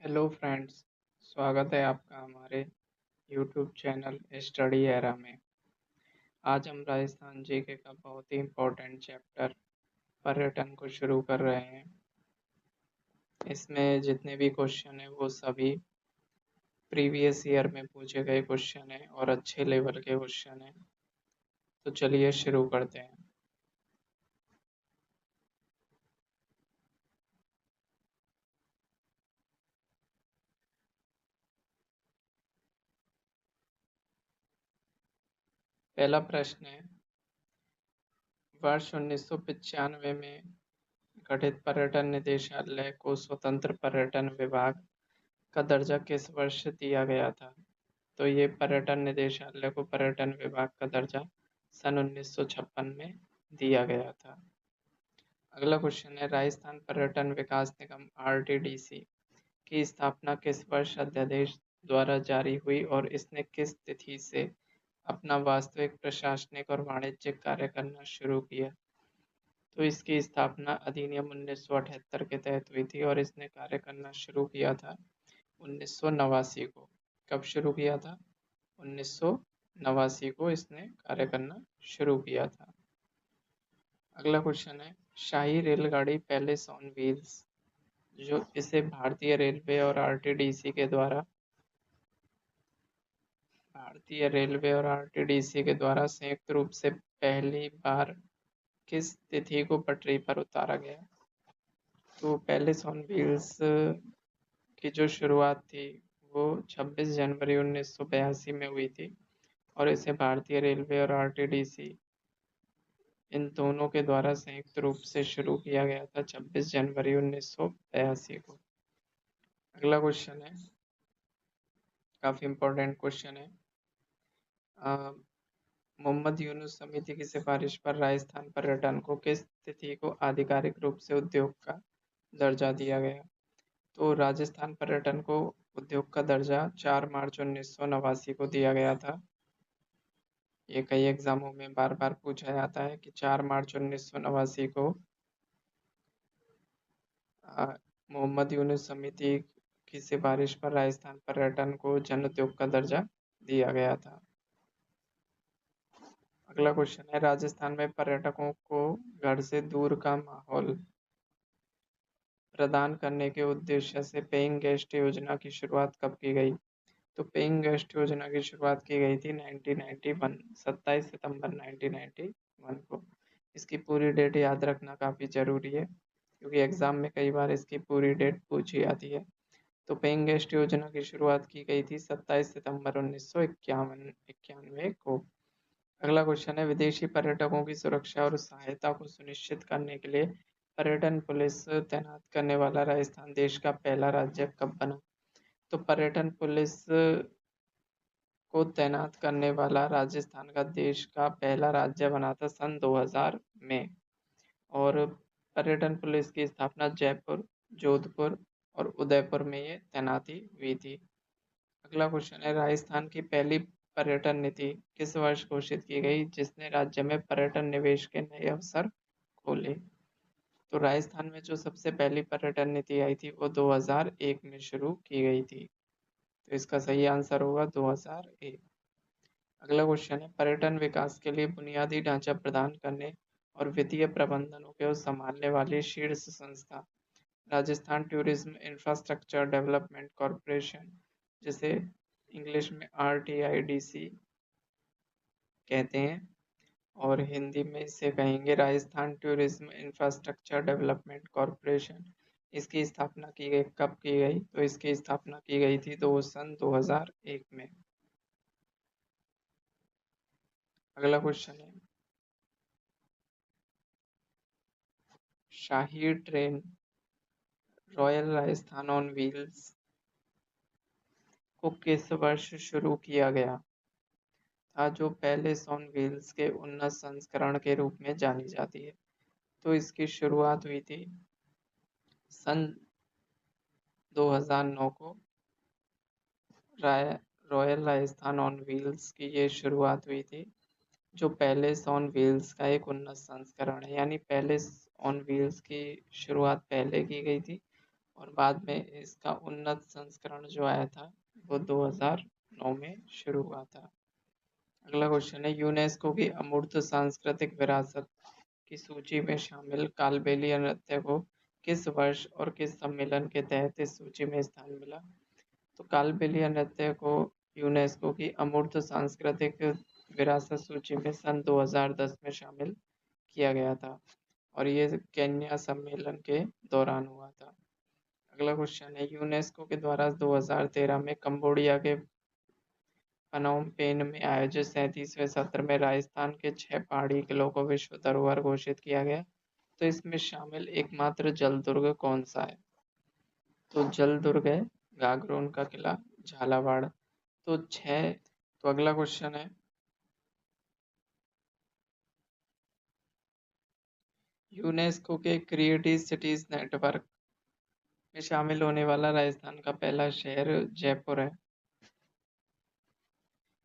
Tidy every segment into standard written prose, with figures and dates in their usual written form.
Hello friends. स्वागत है आपका हमारे यूट्यूब चैनल स्टडी एरा में। आज हम राजस्थान जीके का बहुत ही इम्पोर्टेंट चैप्टर पर्यटन को शुरू कर रहे हैं। इसमें जितने भी क्वेश्चन हैं वो सभी प्रीवियस ईयर में पूछे गए क्वेश्चन हैं और अच्छे लेवल के क्वेश्चन हैं। तो चलिए शुरू करते हैं। पहला प्रश्न है, वर्ष 1995 में गठित पर्यटन निदेशालय को स्वतंत्र पर्यटन विभाग का दर्जा किस वर्ष दिया गया था? तो ये पर्यटन निदेशालय को पर्यटन विभाग का दर्जा सन 1956 में दिया गया था। अगला क्वेश्चन है, राजस्थान पर्यटन विकास निगम आरटीडीसी की स्थापना किस वर्ष अध्यादेश द्वारा जारी हुई और इसने किस तिथि से अपना वास्तविक प्रशासनिक और वाणिज्यिक कार्य करना शुरू किया? तो इसकी स्थापना अधिनियम 1978 के तहत हुई थी और इसने कार्य करना शुरू किया था 1989 को। कब शुरू किया था? 1989 को इसने कार्य करना शुरू किया था। अगला क्वेश्चन है, शाही रेलगाड़ी पैलेस ऑन व्हील्स जो इसे भारतीय रेलवे और आरटीडीसी के द्वारा संयुक्त रूप से पहली बार किस तिथि को पटरी पर उतारा गया? तो पैलेस ऑन व्हील्स की जो शुरुआत थी वो 26 जनवरी 1982 में हुई थी और इसे भारतीय रेलवे और आरटीडीसी इन दोनों के द्वारा संयुक्त रूप से शुरू किया गया था 26 जनवरी 1982 को। अगला क्वेश्चन है, काफ़ी इम्पोर्टेंट क्वेश्चन है। मोहम्मद यूनुस समिति की सिफारिश पर राजस्थान पर्यटन को किस तिथि को आधिकारिक रूप से उद्योग का दर्जा दिया गया? तो राजस्थान पर्यटन को उद्योग का दर्जा 4 मार्च 1989 को दिया गया था। ये कई एग्जामों में बार बार पूछा जाता है कि 4 मार्च 1989 को मोहम्मद यूनुस समिति की सिफारिश पर राजस्थान पर्यटन को जन उद्योग का दर्जा दिया गया था। अगला क्वेश्चन है, राजस्थान में पर्यटकों को घर से दूर का माहौल प्रदान करने के उद्देश्य से पेइंग गेस्ट योजना की शुरुआत कब की गई? तो पेइंग गेस्ट योजना की शुरुआत की गई थी 1991, 27 सितंबर 1991 को। इसकी पूरी डेट याद रखना काफ़ी ज़रूरी है क्योंकि एग्ज़ाम में कई बार इसकी पूरी डेट पूछी जाती है। तो पेइंग गेस्ट योजना की शुरुआत की गई थी 27 सितंबर 1991 को। अगला क्वेश्चन है, विदेशी पर्यटकों की सुरक्षा और सहायता को सुनिश्चित करने के लिए पर्यटन पुलिस तैनात करने वाला राजस्थान देश का पहला राज्य कब बना? तो पर्यटन पुलिस को तैनात करने वाला राजस्थान का देश का पहला राज्य बना था सन 2000 में और पर्यटन पुलिस की स्थापना जयपुर, जोधपुर और उदयपुर में ये तैनाती हुई थी। अगला क्वेश्चन है, राजस्थान की पहली पर्यटन नीति किस वर्ष घोषित की गई जिसने राज्य में पर्यटन निवेश के नए अवसर खोले? तो राजस्थान में जो सबसे पहली पर्यटन नीति आई थी वो 2001 में शुरू की गई थी। तो इसका सही आंसर होगा 2001। अगला क्वेश्चन है, पर्यटन विकास के लिए बुनियादी ढांचा प्रदान करने और वित्तीय प्रबंधनों को संभालने वाली शीर्ष संस्था Rajasthan tourism infrastructure development corporation, जिसे इंग्लिश में RTIDC कहते हैं और हिंदी में इसे कहेंगे Rajasthan tourism infrastructure development corporation. इसकी स्थापना की गई, कब की गई? तो इसकी स्थापना की गई थी सन 2001 में। अगला क्वेश्चन है, शाही train royal Rajasthan on wheels को किस वर्ष शुरू किया गया था जो पैलेस ऑन व्हील्स के उन्नत संस्करण के रूप में जानी जाती है? तो इसकी शुरुआत हुई थी सन 2009 को। रॉयल राजस्थान ऑन व्हील्स की ये शुरुआत हुई थी जो पैलेस ऑन व्हील्स का एक उन्नत संस्करण है, यानी पैलेस ऑन व्हील्स की शुरुआत पहले की गई थी और बाद में इसका उन्नत संस्करण जो आया था वो 2009 में शुरू हुआ था। अगला क्वेश्चन है, यूनेस्को की अमूर्त सांस्कृतिक विरासत की सूची में शामिल कालबेलिया नृत्य को किस वर्ष और किस सम्मेलन के तहत इस सूची में स्थान मिला? तो कालबेलिया नृत्य को यूनेस्को की अमूर्त सांस्कृतिक विरासत सूची में सन 2010 में शामिल किया गया था और ये केन्या सम्मेलन के दौरान हुआ था। अगला क्वेश्चन है, यूनेस्को के द्वारा 2013 में कंबोडिया के पनोम पेन में आयोजित 37वें सत्र में राजस्थान के 6 पहाड़ी किलों को विश्व धरोहर घोषित किया गया। तो इसमें शामिल एकमात्र जल दुर्ग कौन सा है? तो जल दुर्ग है गागरोन का किला, झालावाड़। तो 6। तो अगला क्वेश्चन है, यूनेस्को के क्रिएटिव सिटीज नेटवर्क में शामिल होने वाला राजस्थान का पहला शहर जयपुर है।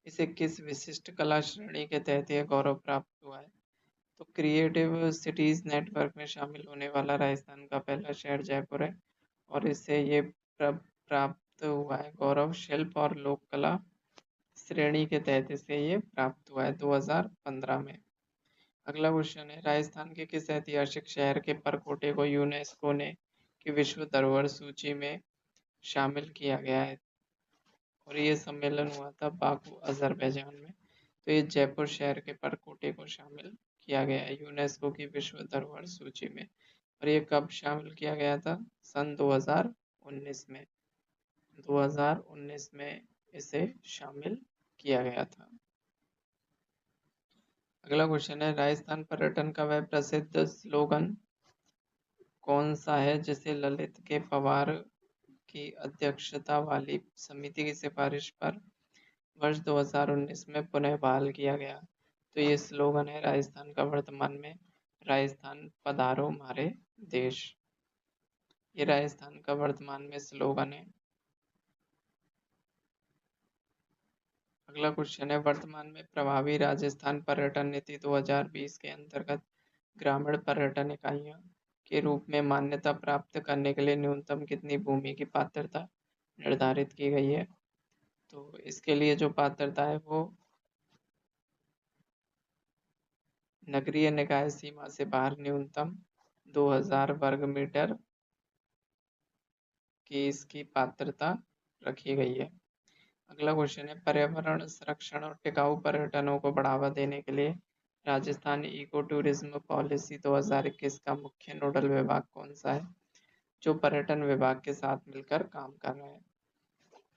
इसे किस विशिष्ट कला श्रेणी के तहत यह गौरव प्राप्त हुआ है? तो क्रिएटिव सिटीज नेटवर्क में शामिल होने वाला राजस्थान का पहला शहर जयपुर है और इससे ये प्राप्त हुआ है गौरव शिल्प और लोक कला श्रेणी के तहत इसे ये प्राप्त हुआ है 2015 में। अगला क्वेश्चन है, राजस्थान के किस ऐतिहासिक शहर के परकोटे को यूनेस्को ने की विश्व धरोहर सूची में शामिल किया गया है? और ये सम्मेलन हुआ था बाकू अजरबैजान में। तो ये जयपुर शहर के परकोटे को शामिल किया गया है यूनेस्को की विश्व धरोहर सूची में। और ये कब शामिल किया गया था? सन 2019 में। 2019 में इसे शामिल किया गया था। अगला क्वेश्चन है, राजस्थान पर्यटन का वह प्रसिद्ध स्लोगन कौन सा है जिसे ललित के पवार की अध्यक्षता वाली समिति की सिफारिश पर वर्ष 2019 में पुनः बहाल किया गया? तो ये स्लोगन है राजस्थान का वर्तमान में राजस्थान पधारो हमारे देश। ये राजस्थान का वर्तमान में स्लोगन है। अगला क्वेश्चन है, वर्तमान में प्रभावी राजस्थान पर्यटन नीति 2020 के अंतर्गत ग्रामीण पर्यटन इकाइयों के रूप में मान्यता प्राप्त करने के लिए न्यूनतम कितनी भूमि की पात्रता निर्धारित की गई है? तो इसके लिए जो पात्रता है वो नगरीय निकाय सीमा से बाहर न्यूनतम 2000 वर्ग मीटर की इसकी पात्रता रखी गई है। अगला क्वेश्चन है, पर्यावरण संरक्षण और टिकाऊ पर्यटनों को बढ़ावा देने के लिए राजस्थान इको टूरिज्म पॉलिसी 2021 का मुख्य नोडल विभाग कौन सा है जो पर्यटन विभाग के साथ मिलकर काम कर रहा है?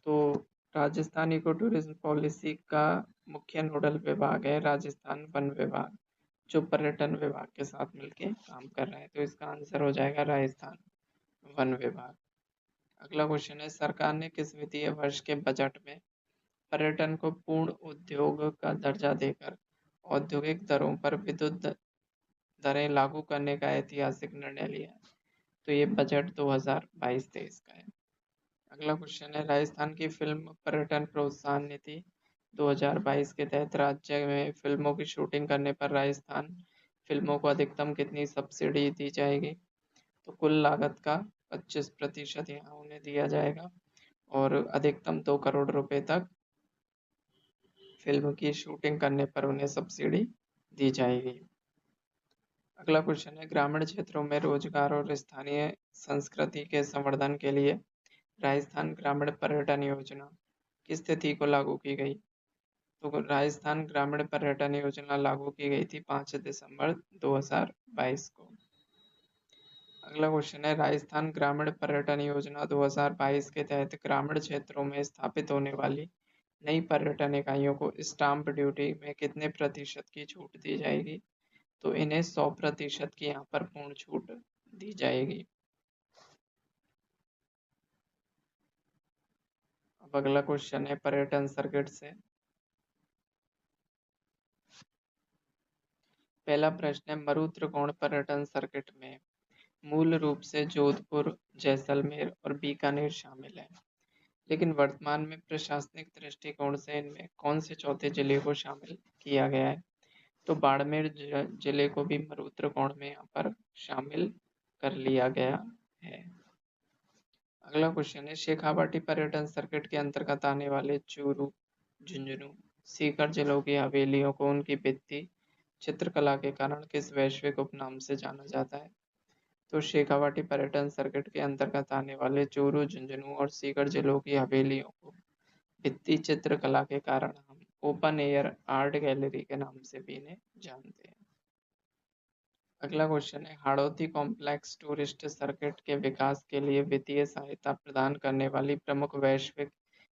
तो राजस्थान इको टूरिज्म पॉलिसी का मुख्य नोडल विभाग है राजस्थान वन विभाग जो पर्यटन विभाग के साथ मिलकर काम कर रहा है। तो इसका आंसर हो जाएगा राजस्थान वन विभाग। अगला क्वेश्चन है, सरकार ने किस वित्तीय वर्ष के बजट में पर्यटन को पूर्ण उद्योग का दर्जा देकर औद्योगिक दरों पर विद्युत दरें लागू करने का ऐतिहासिक निर्णय लिया? तो ये बजट 2022-23 का है। अगला क्वेश्चन है, राजस्थान की फिल्म पर्यटन प्रोत्साहन नीति 2022 के तहत राज्य में फिल्मों की शूटिंग करने पर राजस्थान फिल्मों को अधिकतम कितनी सब्सिडी दी जाएगी? तो कुल लागत का 25% यहाँ उन्हें दिया जाएगा और अधिकतम 2 करोड़ रुपए तक फिल्म की शूटिंग करने पर उन्हें सब्सिडी दी जाएगी। अगला क्वेश्चन है, ग्रामीण क्षेत्रों में रोजगार और स्थानीय संस्कृति के संवर्धन के लिए राजस्थान ग्रामीण पर्यटन योजना किस तिथि को लागू की गई? तो राजस्थान ग्रामीण पर्यटन योजना लागू की गई थी 5 दिसंबर 2022 को। अगला क्वेश्चन है, राजस्थान ग्रामीण पर्यटन योजना 2022 के तहत ग्रामीण क्षेत्रों में स्थापित होने वाली नई पर्यटन इकाइयों को स्टाम्प ड्यूटी में कितने प्रतिशत की छूट दी जाएगी? तो इन्हें 100% की यहाँ पर पूर्ण छूट दी जाएगी। अब अगला क्वेश्चन है पर्यटन सर्किट से। पहला प्रश्न है, मरु त्रिकोण पर्यटन सर्किट में मूल रूप से जोधपुर, जैसलमेर और बीकानेर शामिल है, लेकिन वर्तमान में प्रशासनिक दृष्टिकोण से इनमें कौन से चौथे जिले को शामिल किया गया है? तो बाड़मेर जिले को भी मरु त्रिकोण में यहाँ पर शामिल कर लिया गया है। अगला क्वेश्चन है, शेखावाटी पर्यटन सर्किट के अंतर्गत आने वाले चूरू, झुंझुनू, सीकर जिलों की हवेलियों को उनकी भित्ति चित्रकला के कारण किस वैश्विक उपनाम से जाना जाता है? तो शेखावाटी पर्यटन सर्किट के अंतर्गत आने वाले चूरू, झुंझुनू और सीकर जिलों की हवेलियों को भित्ति चित्रकला के कारण हम ओपन एयर आर्ट गैलरी के नाम से भी इन्हें जानते हैं। अगला क्वेश्चन है, हाड़ौती कॉम्प्लेक्स टूरिस्ट सर्किट के विकास के लिए वित्तीय सहायता प्रदान करने वाली प्रमुख वैश्विक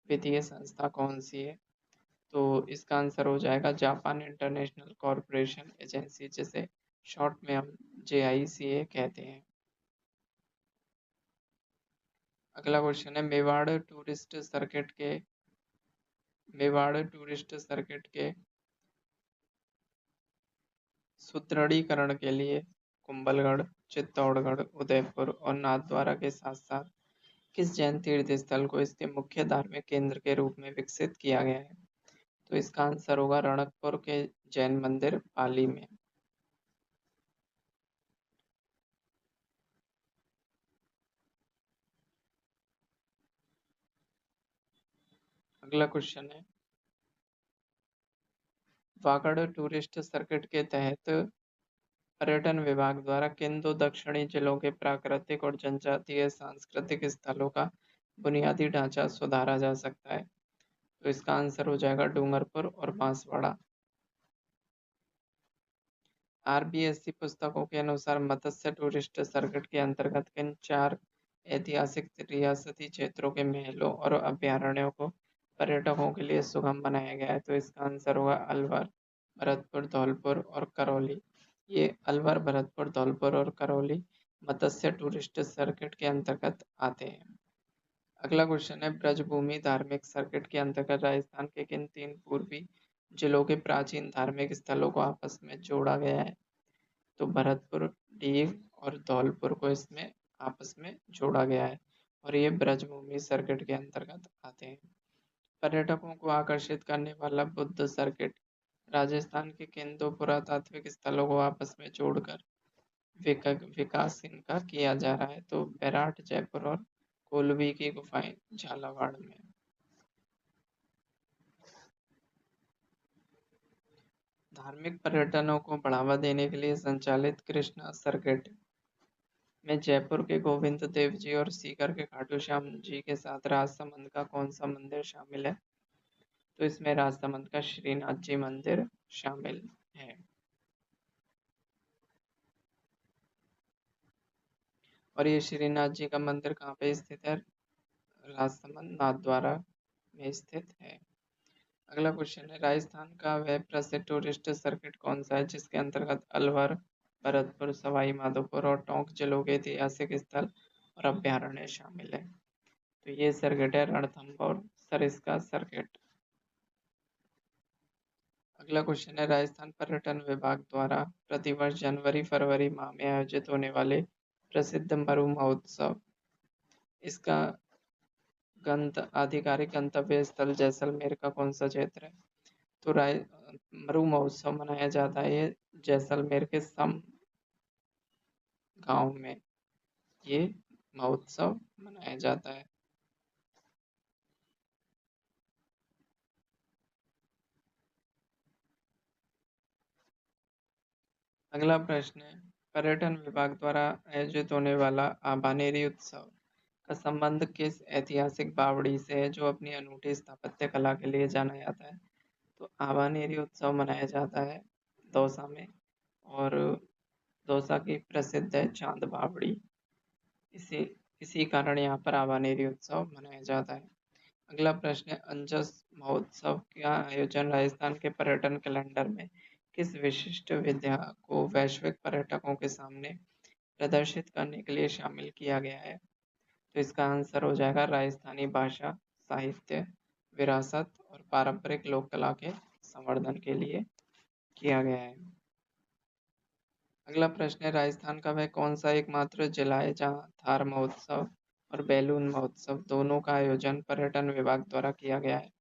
वित्तीय संस्था कौन सी है? तो इसका आंसर हो जाएगा जापान इंटरनेशनल कॉरपोरेशन एजेंसी, जिसे शॉर्ट में हम JICA कहते हैं। अगला क्वेश्चन है, मेवाड़ टूरिस्ट सर्किट के सुदृढ़ीकरण के लिए कुंभलगढ़, चित्तौड़गढ़, उदयपुर और नाथद्वारा के साथ साथ किस जैन तीर्थ स्थल को इसके मुख्य धार्मिक केंद्र के रूप में विकसित किया गया है? तो इसका आंसर होगा रणकपुर के जैन मंदिर पाली में। अगला क्वेश्चन है, वागड़ टूरिस्ट सर्किट के तहत पर्यटन विभाग द्वारा किन दो दक्षिणी जिलों के प्राकृतिक और जनजातीय सांस्कृतिक स्थलों का बुनियादी ढांचा सुधारा जा सकता है? तो इसका आंसर हो जाएगा डूंगरपुर और बांसवाड़ा। RBSC पुस्तकों के अनुसार मत्स्य टूरिस्ट सर्किट के अंतर्गत किन 4 ऐतिहासिक रियासती क्षेत्रों के महलों और अभ्यारण्यों को पर्यटकों के लिए सुगम बनाया गया है? तो इसका आंसर होगा अलवर, भरतपुर, धौलपुर और करौली। ये अलवर, भरतपुर, धौलपुर और करौली मत्स्य टूरिस्ट सर्किट के अंतर्गत आते हैं। अगला क्वेश्चन है, ब्रजभूमि धार्मिक सर्किट के अंतर्गत राजस्थान के किन 3 पूर्वी जिलों के प्राचीन धार्मिक स्थलों को आपस में जोड़ा गया है? तो भरतपुर, डीग और धौलपुर को इसमें आपस में जोड़ा गया है और ये ब्रजभूमि सर्किट के अंतर्गत आते हैं। पर्यटकों को आकर्षित करने वाला बुद्ध सर्किट राजस्थान के किन 2 पुरातात्विक स्थलों को आपस में जोड़कर विकास इनका किया जा रहा है? तो बैराट जयपुर और कोलवी की गुफाएं झालावाड़ में। धार्मिक पर्यटनों को बढ़ावा देने के लिए संचालित कृष्णा सर्किट में जयपुर के गोविंद देव जी और सीकर के खाटू श्याम जी के साथ राजसमंद का कौन सा मंदिर शामिल है? तो इसमें राजसमंद का श्रीनाथ जी मंदिर शामिल है। और ये श्रीनाथ जी का मंदिर कहाँ पे स्थित है? राजसमंद नाथद्वारा में स्थित है। अगला क्वेश्चन है, राजस्थान का वह प्रसिद्ध टूरिस्ट सर्किट कौन सा है जिसके अंतर्गत अलवर, भरतपुर, सवाई माधोपुर और टोंक जिलों के ऐतिहासिक स्थल और अभ्यारण्य शामिल है? तो ये सर्किट है रणथंभौर सरिस्का सर्किट। अगला क्वेश्चन है, राजस्थान पर्यटन विभाग द्वारा प्रतिवर्ष जनवरी फरवरी माह में आयोजित होने वाले प्रसिद्ध मरु महोत्सव, इसका आधिकारिक गंतव्य स्थल जैसलमेर का कौन सा क्षेत्र है? तो मरु महोत्सव मनाया जाता है ये जैसलमेर के सम गांव में ये महोत्सव मनाया जाता है। अगला प्रश्न है, पर्यटन विभाग द्वारा आयोजित होने वाला आभानेरी उत्सव का संबंध किस ऐतिहासिक बावड़ी से है जो अपनी अनूठी स्थापत्य कला के लिए जाना जाता है? तो आभानेरी उत्सव मनाया जाता है दौसा में और दौसा की प्रसिद्ध है चांद बावड़ी। इसी इसी कारण यहाँ पर आभानेरी उत्सव मनाया जाता है। अगला प्रश्न है, अंजस महोत्सव का आयोजन राजस्थान के पर्यटन कैलेंडर में किस विशिष्ट विधा को वैश्विक पर्यटकों के सामने प्रदर्शित करने के लिए शामिल किया गया है? तो इसका आंसर हो जाएगा राजस्थानी भाषा, साहित्य, विरासत और पारंपरिक लोक कला के संवर्धन के लिए किया गया है। अगला प्रश्न है, राजस्थान का वह कौन सा एकमात्र जिला है जहां थार महोत्सव और बैलून महोत्सव दोनों का आयोजन पर्यटन विभाग द्वारा किया गया है?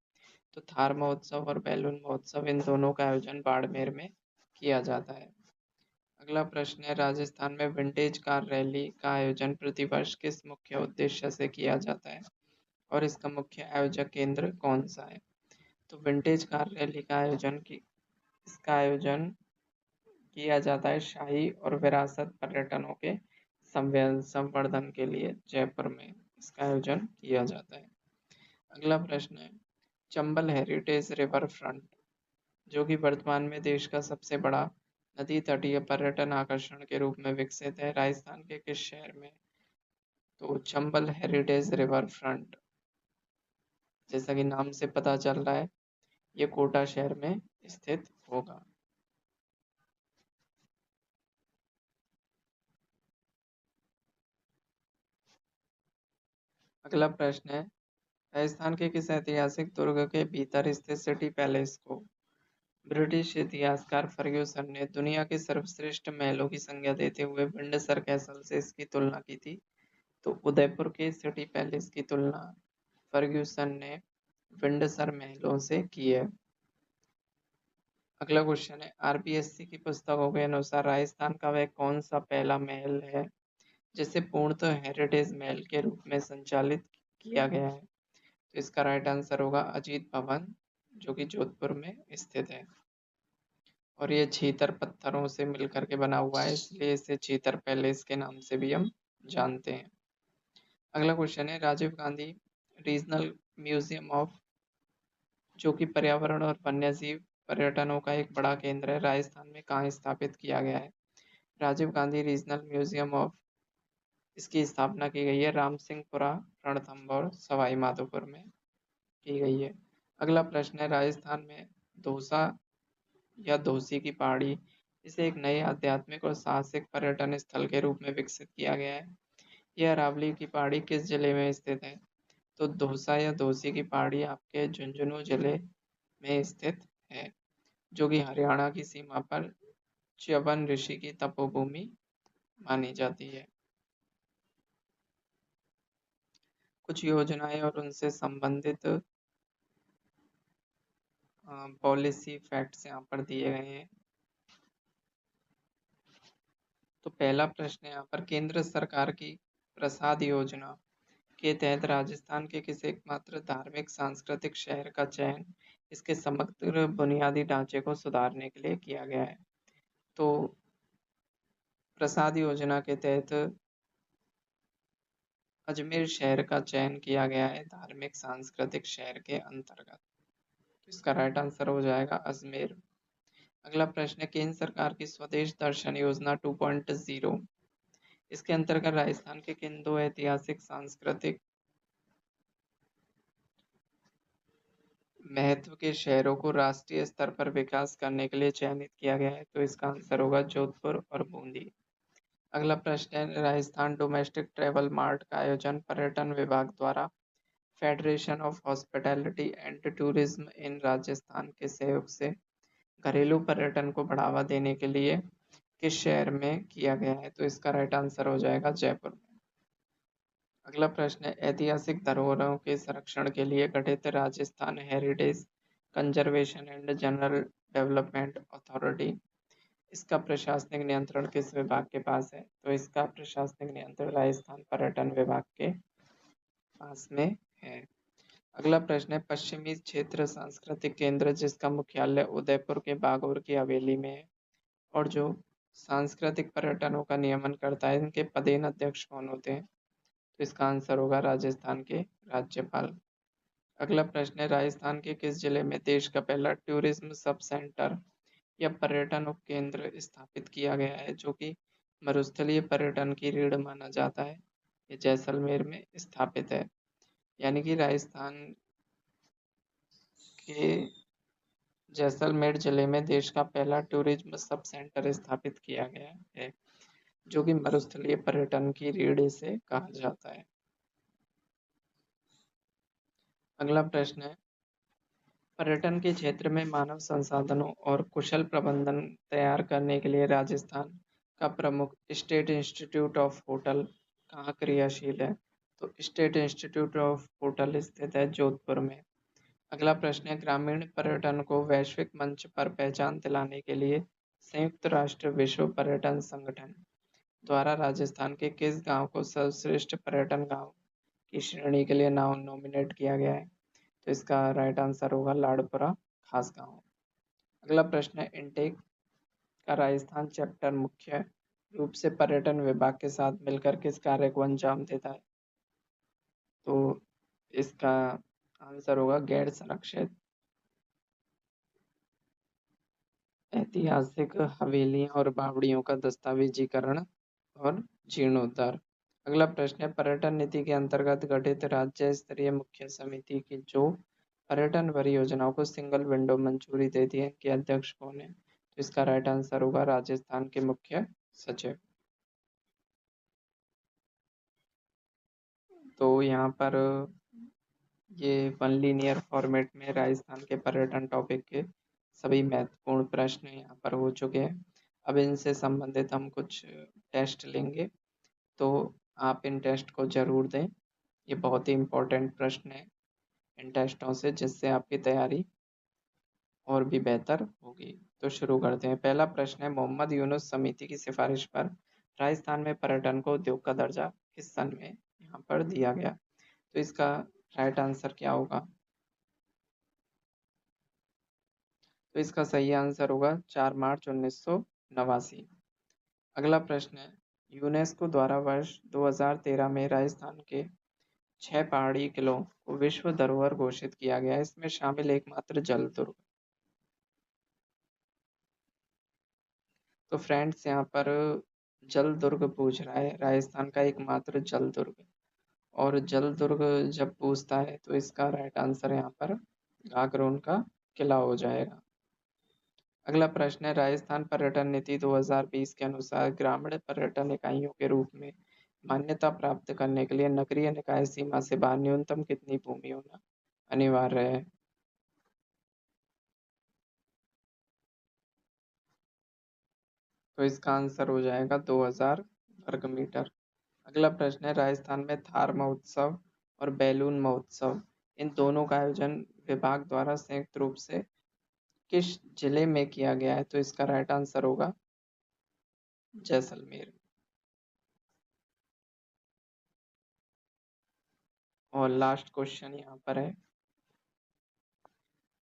तो थार महोत्सव और बैलून महोत्सव इन दोनों का आयोजन बाड़मेर में किया जाता है। अगला प्रश्न है, राजस्थान में विंटेज कार रैली का आयोजन प्रतिवर्ष किस मुख्य उद्देश्य से किया जाता है और इसका मुख्य आयोजक केंद्र कौन सा है? तो विंटेज कार रैली का इसका आयोजन किया जाता है शाही और विरासत पर्यटनों के संवर्धन के लिए जयपुर में इसका आयोजन किया जाता है। अगला प्रश्न है, चंबल हेरिटेज रिवर फ्रंट जो कि वर्तमान में देश का सबसे बड़ा नदी तटीय पर्यटन आकर्षण के रूप में विकसित है, राजस्थान के किस शहर में? तो चंबल हेरिटेज रिवर फ्रंट, जैसा कि नाम से पता चल रहा है, ये कोटा शहर में स्थित होगा। अगला प्रश्न है, राजस्थान के किस ऐतिहासिक दुर्ग के भीतर स्थित सिटी पैलेस को ब्रिटिश इतिहासकार फर्ग्यूसन ने दुनिया के सर्वश्रेष्ठ महलों की संज्ञा देते हुए विंडसर कैसल से इसकी तुलना की थी? तो उदयपुर के सिटी पैलेस की तुलना फर्ग्यूसन ने विंडसर महलों से की है। अगला क्वेश्चन है, आरपीएससी की पुस्तकों के अनुसार राजस्थान का वह कौन सा पहला महल है जिसे पूर्णतः हेरिटेज महल के रूप में संचालित किया गया है? तो इसका राइट आंसर होगा अजीत भवन, जो कि जोधपुर में स्थित है और ये छीतर पत्थरों से मिलकर के बना हुआ है, इसलिए इसे छीतर पैलेस के नाम से भी हम जानते हैं। अगला क्वेश्चन है, Rajiv Gandhi regional museum of जो कि पर्यावरण और वन्यजीव पर्यटनों का एक बड़ा केंद्र है, राजस्थान में कहाँ स्थापित किया गया है? Rajiv Gandhi regional museum of इसकी स्थापना की गई है राम सिंहपुरा, रणथंभौर, सवाई माधोपुर में की गई है। अगला प्रश्न है, राजस्थान में दौसा या दौसी की पहाड़ी इसे एक नए आध्यात्मिक और साहसिक पर्यटन स्थल के रूप में विकसित किया गया है। यह अरावली की पहाड़ी किस जिले में स्थित है? तो दौसा या दौसी की पहाड़ी आपके झुंझुनू जिले में स्थित है, जो कि हरियाणा की सीमा पर च्यवन ऋषि की तपोभूमि मानी जाती है। कुछ योजनाएं और उनसे संबंधित पॉलिसी फैक्ट्स यहाँ पर दिए गए हैं। तो पहला प्रश्न है यहाँ पर, केंद्र सरकार की प्रसाद योजना के तहत राजस्थान के किस एकमात्र धार्मिक सांस्कृतिक शहर का चयन इसके समग्र बुनियादी ढांचे को सुधारने के लिए किया गया है? तो प्रसाद योजना के तहत अजमेर शहर का चयन किया गया है धार्मिक सांस्कृतिक शहर के अंतर्गत। तो इसका राइट आंसर हो जाएगा अजमेर। अगला प्रश्न है, केंद्र सरकार की स्वदेश दर्शन योजना 2.0 इसके अंतर्गत राजस्थान के किन दो ऐतिहासिक सांस्कृतिक महत्व के शहरों को राष्ट्रीय स्तर पर विकास करने के लिए चयनित किया गया है? तो इसका आंसर होगा जोधपुर और बूंदी। अगला प्रश्न है, राजस्थान डोमेस्टिक ट्रेवल मार्ट का आयोजन पर्यटन विभाग द्वारा federation of hospitality and tourism in Rajasthan के सहयोग से घरेलू पर्यटन को बढ़ावा देने के लिए किस शहर में किया गया है? तो इसका राइट आंसर हो जाएगा जयपुर में। अगला प्रश्न है, ऐतिहासिक धरोहरों के संरक्षण के लिए गठित Rajasthan heritage conservation and general development authority इसका प्रशासनिक नियंत्रण किस विभाग के पास है? तो इसका प्रशासनिक नियंत्रण राजस्थान पर्यटन विभाग के पास में है। अगला प्रश्न है, पश्चिमी क्षेत्र सांस्कृतिक केंद्र जिसका मुख्यालय उदयपुर के बागौर की हवेली में है और जो सांस्कृतिक पर्यटनों का नियमन करता है, इनके पदेन अध्यक्ष कौन होते हैं? तो इसका आंसर होगा राजस्थान के राज्यपाल। अगला प्रश्न है, राजस्थान के किस जिले में देश का पहला टूरिज्म सब सेंटर या पर्यटन उपकेंद्र स्थापित किया गया है जो कि मरुस्थलीय पर्यटन की रीढ़ माना जाता है? ये जैसलमेर में स्थापित है, यानी कि राजस्थान के जैसलमेर जिले में देश का पहला टूरिज्म सब सेंटर स्थापित किया गया है, जो कि मरुस्थलीय पर्यटन की रीढ़ से कहा जाता है। अगला प्रश्न है, पर्यटन के क्षेत्र में मानव संसाधनों और कुशल प्रबंधन तैयार करने के लिए राजस्थान का प्रमुख स्टेट इंस्टीट्यूट ऑफ होटल कहाँ क्रियाशील है? तो स्टेट इंस्टीट्यूट ऑफ होटल स्थित है जोधपुर में। अगला प्रश्न है, ग्रामीण पर्यटन को वैश्विक मंच पर पहचान दिलाने के लिए संयुक्त राष्ट्र विश्व पर्यटन संगठन द्वारा राजस्थान के किस गांव को सर्वश्रेष्ठ पर्यटन गांव की श्रेणी के लिए नाम नॉमिनेट किया गया है? तो इसका राइट आंसर होगा लाड़पुरा खास गांव। अगला प्रश्न है, इनटेक का राजस्थान चैप्टर मुख्य रूप से पर्यटन विभाग के साथ मिलकर किस कार्य को अंजाम देता है? तो इसका आंसर होगा गैर संरक्षित ऐतिहासिक हवेलियां और बावड़ियों का दस्तावेजीकरण और जीर्णोद्धार। अगला प्रश्न है, पर्यटन नीति के अंतर्गत गठित राज्य स्तरीय मुख्य समिति की जो पर्यटन परियोजनाओं को सिंगल विंडो मंजूरी देती है, इनके अध्यक्ष कौन है? तो इसका राइट आंसर होगा राजस्थान के मुख्य सचिव। तो यहाँ पर ये वन लीनियर फॉर्मेट में राजस्थान के पर्यटन टॉपिक के सभी महत्वपूर्ण प्रश्न यहाँ पर हो चुके हैं। अब इनसे संबंधित हम कुछ टेस्ट लेंगे, तो आप इन टेस्ट को जरूर दें। ये बहुत ही इम्पोर्टेंट प्रश्न है इन टेस्टों से, जिससे आपकी तैयारी और भी बेहतर होगी। तो शुरू करते हैं। पहला प्रश्न है, मोहम्मद यूनुस समिति की सिफारिश पर राजस्थान में पर्यटन को उद्योग का दर्जा किस सन में यहाँ पर दिया गया? तो इसका राइट आंसर क्या होगा? तो इसका सही आंसर होगा 4 मार्च 1989। अगला प्रश्न है, यूनेस्को द्वारा वर्ष 2013 में राजस्थान के 6 पहाड़ी किलों को विश्व धरोहर घोषित किया गया। इसमें शामिल एकमात्र जल दुर्ग। तो फ्रेंड्स, यहाँ पर जल दुर्ग पूछ रहा है, राजस्थान का एकमात्र जल दुर्ग। और जल दुर्ग जब पूछता है तो इसका राइट आंसर यहाँ पर गागरोन का किला हो जाएगा। अगला प्रश्न है, राजस्थान पर्यटन नीति 2020 के अनुसार ग्रामीण पर्यटन इकाइयों के रूप में मान्यता प्राप्त करने के लिए नगरीय निकाय सीमा से बाहर न्यूनतम कितनी भूमि होना अनिवार्य है? तो इसका आंसर हो जाएगा 2000 वर्ग मीटर। अगला प्रश्न है, राजस्थान में थार महोत्सव और बैलून महोत्सव इन दोनों का आयोजन विभाग द्वारा संयुक्त रूप से किस जिले में किया गया है? तो इसका राइट आंसर होगा जैसलमेर। और लास्ट क्वेश्चन यहाँ पर है,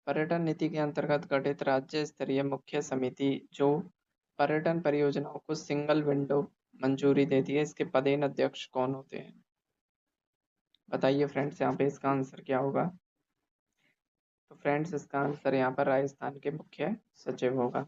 पर्यटन नीति के अंतर्गत गठित राज्य स्तरीय मुख्य समिति जो पर्यटन परियोजनाओं को सिंगल विंडो मंजूरी देती है, इसके पदेन अध्यक्ष कौन होते हैं? बताइए फ्रेंड्स, यहाँ पे इसका आंसर क्या होगा? तो फ्रेंड्स, इसका आंसर यहाँ पर राजस्थान के मुख्य सचिव होगा।